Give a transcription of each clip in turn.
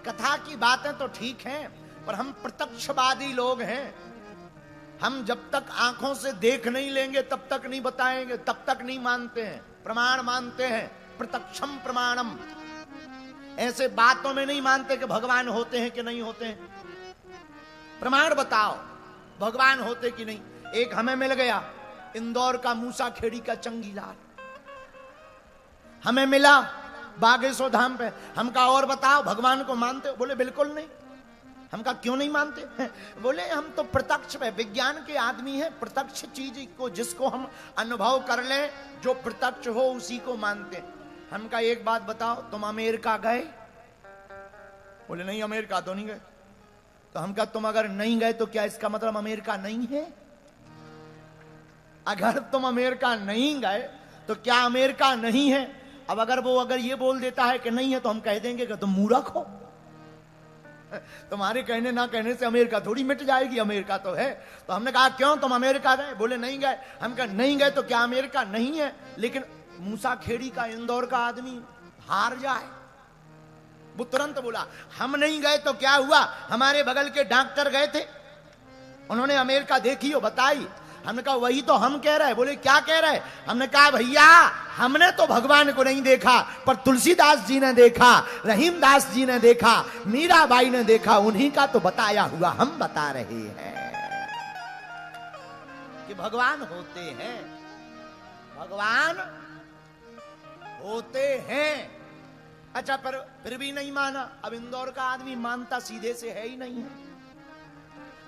कथा की बातें तो ठीक हैं, पर हम प्रत्यक्षवादी लोग हैं। हम जब तक आंखों से देख नहीं लेंगे तब तक नहीं बताएंगे, तब तक नहीं मानते हैं। प्रमाण मानते हैं, प्रत्यक्षम प्रमाणम। ऐसे बातों में नहीं मानते कि भगवान होते हैं कि नहीं होते हैं। प्रमाण बताओ भगवान होते कि नहीं। एक हमें मिल गया इंदौर का मूसा खेड़ी का चंगीलाल, हमें मिला बागेश्वर धाम पे। हम कहा और बताओ भगवान को मानते हो? बोले बिल्कुल नहीं। हम कहा क्यों नहीं मानते? बोले हम तो प्रत्यक्ष में विज्ञान के आदमी हैं, प्रत्यक्ष चीज को जिसको हम अनुभव कर लें, जो प्रत्यक्ष हो उसी को मानते हैं। हम कहा एक बात बताओ, तुम अमेरिका गए? बोले नहीं अमेरिका तो नहीं गए। तो हम कहा तुम अगर नहीं गए तो क्या इसका मतलब अमेरिका नहीं है? अगर तुम अमेरिका नहीं गए तो क्या अमेरिका नहीं है? अब अगर ये बोल देता है कि नहीं है तो हम कह देंगे कि तुम मूर्ख हो। तुम्हारे कहने ना कहने से अमेरिका थोड़ी मिट जाएगी, अमेरिका तो है। तो हमने कहा क्यों तुम अमेरिका गए? बोले नहीं गए। हम कहा नहीं गए तो क्या अमेरिका नहीं है? लेकिन मूसा खेड़ी का इंदौर का आदमी हार जाए। वो तुरंत बोला हम नहीं गए तो क्या हुआ, हमारे बगल के डॉक्टर गए थे, उन्होंने अमेरिका देखी हो बताई। हमने कहा वही तो हम कह रहे हैं। बोले क्या कह रहे हैं? हमने कहा भैया हमने तो भगवान को नहीं देखा, पर तुलसीदास जी ने देखा, रहीमदास जी ने देखा, मीराबाई ने देखा, उन्हीं का तो बताया हुआ हम बता रहे हैं कि भगवान होते हैं। भगवान होते हैं। अच्छा पर फिर भी नहीं माना। अब इंदौर का आदमी मानता सीधे से है ही नहीं है,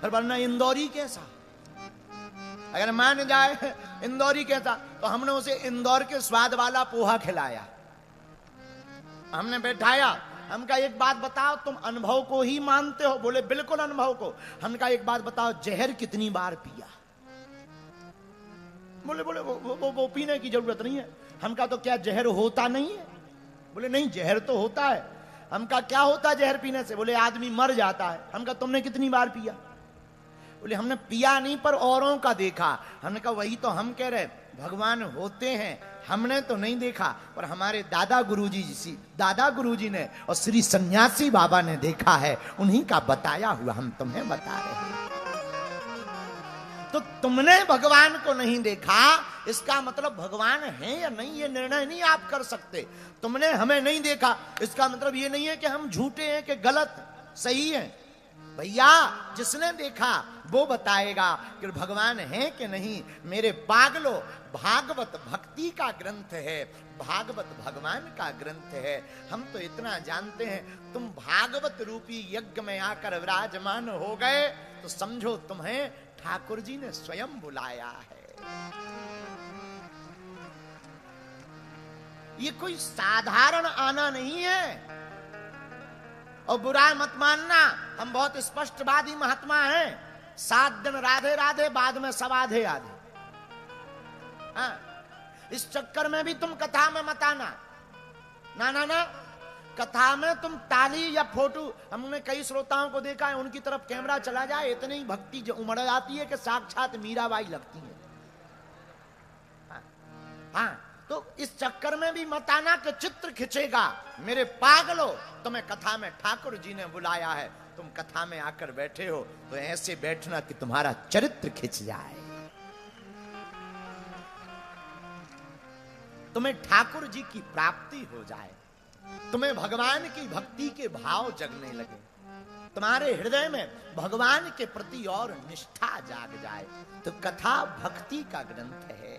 पर वरना इंदौरी कैसा? अगर मान जाए इंदौरी कैसा, तो हमने उसे इंदौर के स्वाद वाला पोहा खिलाया, हमने बैठाया। हम कहा एक बात बताओ, तुम अनुभव को ही मानते हो? बोले बिल्कुल अनुभव को। हमने कहा एक बात बताओ, जहर कितनी बार पिया? बोले बोले वो पीने की जरूरत नहीं है। हम कहा तो क्या जहर होता नहीं है? बोले नहीं जहर तो होता है। हम कहा क्या होता है जहर पीने से? बोले आदमी मर जाता है। हम कहा तुमने कितनी बार पिया? बोले हमने पिया नहीं पर औरों का देखा। हमने कहा वही तो हम कह रहे, भगवान होते हैं, हमने तो नहीं देखा, पर हमारे दादा गुरुजी ने और श्री सन्यासी बाबा ने देखा है, उन्हीं का बताया हुआ हम तुम्हें बता रहे हैं। तो तुमने भगवान को नहीं देखा, इसका मतलब भगवान है या नहीं ये निर्णय नहीं आप कर सकते। तुमने हमें नहीं देखा, इसका मतलब ये नहीं है कि हम झूठे हैं कि गलत सही है। भैया जिसने देखा वो बताएगा कि भगवान है कि नहीं। मेरे पागलो, भागवत भक्ति का ग्रंथ है, भागवत भगवान का ग्रंथ है। हम तो इतना जानते हैं, तुम भागवत रूपी यज्ञ में आकर विराजमान हो गए तो समझो तुम्हें ठाकुर जी ने स्वयं बुलाया है। ये कोई साधारण आना नहीं है। और बुरा मत मानना, हम बहुत स्पष्टवादी महात्मा हैं। 7 दिन राधे राधे, बाद में सब आधे आधे। हाँ, इस चक्कर में भी तुम कथा में मत आना। ना ना ना, कथा में तुम ताली या फोटो, हमने कई श्रोताओं को देखा है, उनकी तरफ कैमरा चला जाए इतनी ही भक्ति उमड़ जाती है कि साक्षात मीराबाई लगती है। हाँ, तो इस चक्कर में भी मत आना कि चित्र खिंचेगा। मेरे पागलो, तुम्हें कथा में ठाकुर जी ने बुलाया है, तुम कथा में आकर बैठे हो तो ऐसे बैठना कि तुम्हारा चरित्र खिंच जाए, तुम्हें ठाकुर जी की प्राप्ति हो जाए, तुम्हें भगवान की भक्ति के भाव जगने लगे, तुम्हारे हृदय में भगवान के प्रति और निष्ठा जाग जाए। तो कथा भक्ति का ग्रंथ है।